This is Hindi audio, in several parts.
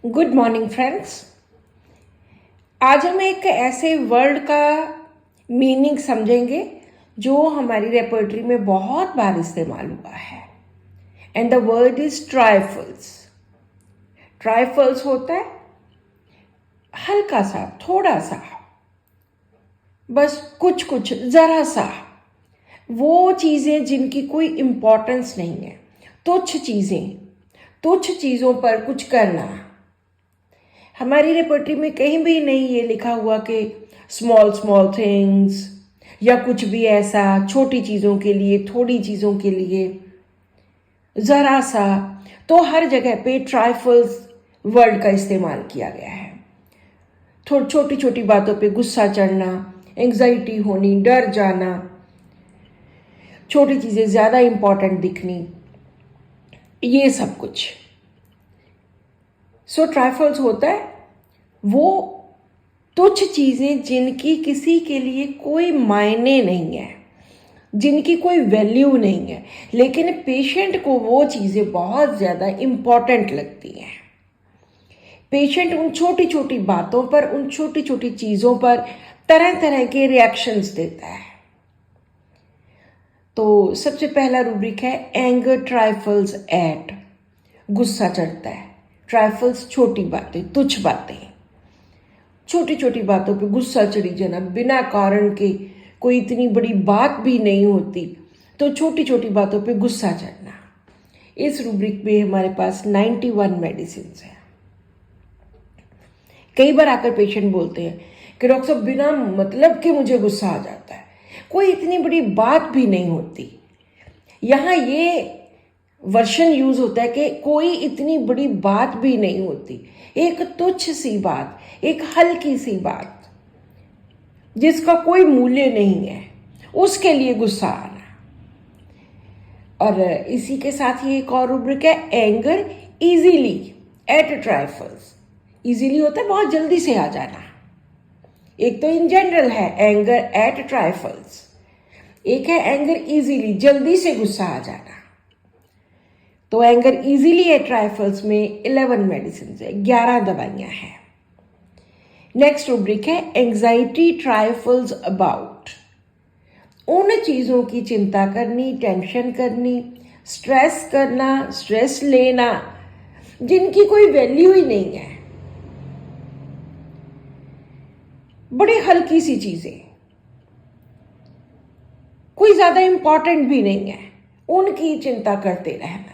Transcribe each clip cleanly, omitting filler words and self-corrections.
Good morning friends. आज हम एक ऐसे वर्ड का मीनिंग समझेंगे जो हमारी रेपर्टरी में बहुत बार इस्तेमाल हुआ है एंड द वर्ड इज ट्राइफल्स। ट्राइफल्स होता है हल्का सा, थोड़ा सा, बस कुछ कुछ, ज़रा सा, वो चीज़ें जिनकी कोई इम्पोर्टेंस नहीं है, तुच्छ चीज़ें, तुच्छ चीज़ों पर कुछ करना। हमारी रेपर्टरी में कहीं भी नहीं ये लिखा हुआ कि स्मॉल स्मॉल थिंग्स या कुछ भी ऐसा, छोटी चीज़ों के लिए, थोड़ी चीज़ों के लिए, ज़रा सा। तो हर जगह पे ट्राइफल्स वर्ड का इस्तेमाल किया गया है। थोड़ी छोटी छोटी बातों पे गुस्सा चढ़ना, एंग्जाइटी होनी, डर जाना, छोटी चीज़ें ज़्यादा इम्पॉर्टेंट दिखनी, ये सब कुछ। सो ट्राइफल्स होता है वो तुच्छ चीज़ें जिनकी किसी के लिए कोई मायने नहीं है, जिनकी कोई वैल्यू नहीं है, लेकिन पेशेंट को वो चीज़ें बहुत ज़्यादा इम्पॉर्टेंट लगती हैं। पेशेंट उन छोटी छोटी बातों पर, उन छोटी छोटी चीज़ों पर तरह तरह के रिएक्शंस देता है। तो सबसे पहला रूब्रिक है एंगर ट्राइफल्स एट, गुस्सा चढ़ता है। ट्राइफल्स छोटी बातें, तुच्छ बातें, छोटी छोटी बातों पे गुस्सा चढ़ी जाना, बिना कारण के, कोई इतनी बड़ी बात भी नहीं होती तो छोटी छोटी बातों पे गुस्सा चढ़ना। इस रूब्रिक में हमारे पास 91 मेडिसिन है। कई बार आकर पेशेंट बोलते हैं कि डॉक्टर साहब बिना मतलब के मुझे गुस्सा आ जाता है, कोई इतनी बड़ी बात भी नहीं होती। यहाँ ये वर्शन यूज होता है कि कोई इतनी बड़ी बात भी नहीं होती, एक तुच्छ सी बात, एक हल्की सी बात जिसका कोई मूल्य नहीं है, उसके लिए गुस्सा आना। और इसी के साथ ही एक और रूब्रिक है एंगर इजीली एट ट्राइफल्स। इजीली होता है बहुत जल्दी से आ जाना। एक तो इन जनरल है एंगर एट ट्राइफल्स, एक है एंगर इजीली, जल्दी से गुस्सा आ जाना। तो एंगर इजीली एट ट्राइफल्स में 11 मेडिसिन है, 11 दवाइयां हैं। नेक्स्ट रूब्रिक है एंजाइटी ट्राइफल्स अबाउट, उन चीज़ों की चिंता करनी, टेंशन करनी, स्ट्रेस करना, स्ट्रेस लेना जिनकी कोई वैल्यू ही नहीं है, बड़ी हल्की सी चीज़ें, कोई ज़्यादा इंपॉर्टेंट भी नहीं है, उनकी चिंता करते रहना।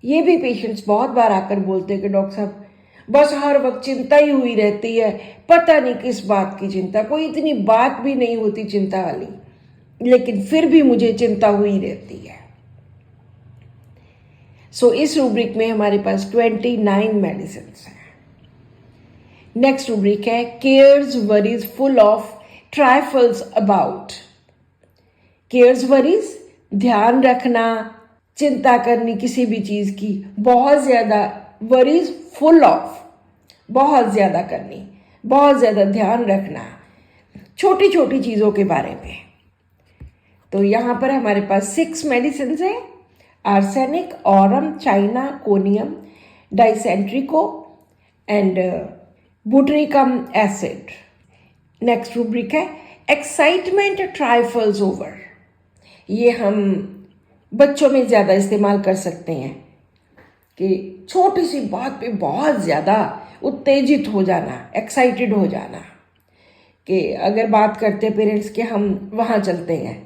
ये भी पेशेंट्स बहुत बार आकर बोलते हैं कि डॉक्टर साहब बस हर वक्त चिंता ही हुई रहती है, पता नहीं किस बात की चिंता, कोई इतनी बात भी नहीं होती चिंता वाली, लेकिन फिर भी मुझे चिंता हुई रहती है। सो इस रूब्रिक में हमारे पास 29 मेडिसिन हैं। नेक्स्ट रूब्रिक है cares worries full of trifles about. Cares worries, ध्यान रखना, चिंता करनी किसी भी चीज़ की, बहुत ज़्यादा, वरीज फुल ऑफ, बहुत ज़्यादा करनी, बहुत ज़्यादा ध्यान रखना छोटी छोटी चीज़ों के बारे में। तो यहाँ पर हमारे पास 6 मेडिसिन है, arsenic, aurum, China, conium, dysenterico and butyricum acid. Next rubric है एक्साइटमेंट ट्राइफल्स ओवर। ये हम बच्चों में ज़्यादा इस्तेमाल कर सकते हैं कि छोटी सी बात पे बहुत ज़्यादा उत्तेजित हो जाना, एक्साइटेड हो जाना, कि अगर बात करते पेरेंट्स के हम वहाँ चलते हैं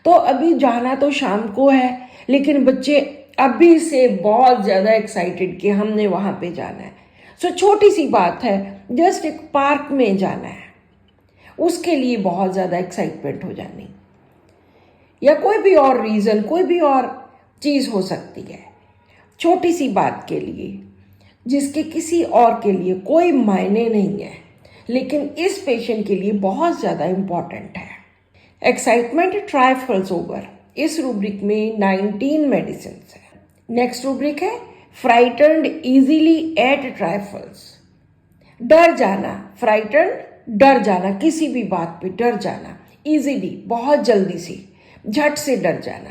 तो अभी जाना तो शाम को है, लेकिन बच्चे अभी से बहुत ज़्यादा एक्साइटेड कि हमने वहाँ पे जाना है। सो छोटी सी बात है, जस्ट एक पार्क में जाना है, उसके लिए बहुत ज़्यादा एक्साइटमेंट हो जानी, या कोई भी और रीज़न, कोई भी और चीज़ हो सकती है, छोटी सी बात के लिए जिसके किसी और के लिए कोई मायने नहीं है, लेकिन इस पेशेंट के लिए बहुत ज़्यादा इम्पॉर्टेंट है। एक्साइटमेंट ट्राइफल्स ओवर, इस रूब्रिक में 19 मेडिसिन है। नेक्स्ट रूब्रिक है फ्राइटन्ड इजीली एट ट्राइफल्स। डर जाना, फ्राइटन्ड, डर जाना, किसी भी बात पे डर जाना, इजीली, बहुत जल्दी से, झट से डर जाना,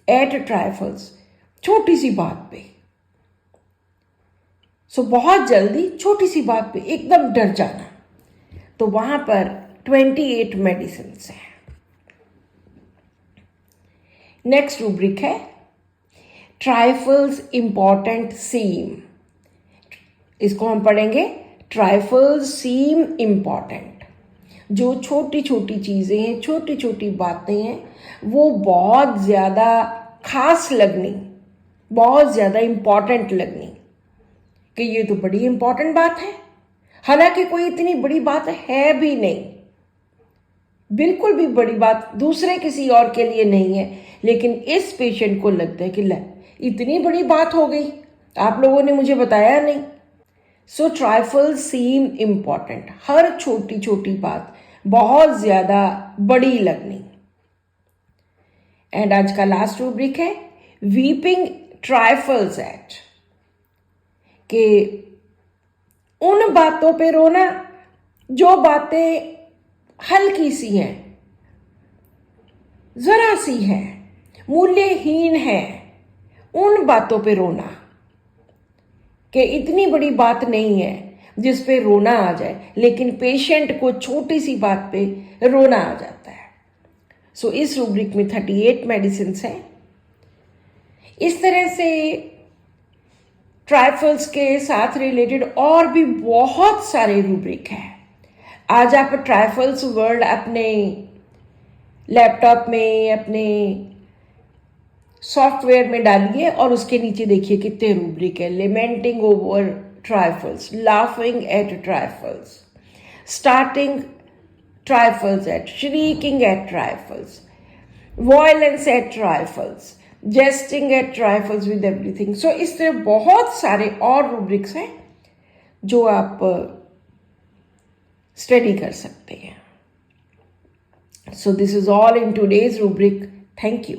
एट ट्राइफल्स, छोटी सी बात पे। सो बहुत जल्दी छोटी सी बात पे एकदम डर जाना, तो वहां पर 28 मेडिसिन हैं। नेक्स्ट रूब्रिक है ट्राइफल्स इंपॉर्टेंट सीम। इसको हम पढ़ेंगे ट्राइफल्स सीम इंपॉर्टेंट। जो छोटी छोटी चीज़ें हैं, छोटी छोटी बातें हैं, वो बहुत ज़्यादा खास लगनी, बहुत ज़्यादा इंपॉर्टेंट लगनी कि ये तो बड़ी इंपॉर्टेंट बात है, हालांकि कोई इतनी बड़ी बात है भी नहीं, बिल्कुल भी बड़ी बात दूसरे किसी और के लिए नहीं है, लेकिन इस पेशेंट को लगता है कि ले इतनी बड़ी बात हो गई, आप लोगों ने मुझे बताया नहीं। सो ट्राइफल सीम इंपॉर्टेंट, हर छोटी छोटी बात बहुत ज्यादा बड़ी लगनी। एंड आज का लास्ट रूब्रिक है वीपिंग ट्राइफल्स एट, कि उन बातों पे रोना जो बातें हल्की सी हैं, जरा सी हैं, मूल्यहीन है, उन बातों पे रोना, कि इतनी बड़ी बात नहीं है जिस पे रोना आ जाए, लेकिन पेशेंट को छोटी सी बात पे रोना आ जाता है। सो इस रूब्रिक में 38 मेडिसिन हैं। इस तरह से ट्राइफल्स के साथ रिलेटेड और भी बहुत सारे रूब्रिक हैं। आज आप ट्राइफल्स वर्ड अपने लैपटॉप में, अपने सॉफ्टवेयर में डालिए और उसके नीचे देखिए कितने रूब्रिक है। Lamenting over trifles, laughing at trifles, starting trifles at, shrieking at trifles, violence at trifles, jesting at trifles with everything. So इस तरह बहुत सारे और रूब्रिक्स हैं जो आप स्टडी कर सकते हैं। So this is all in today's rubric. Thank you.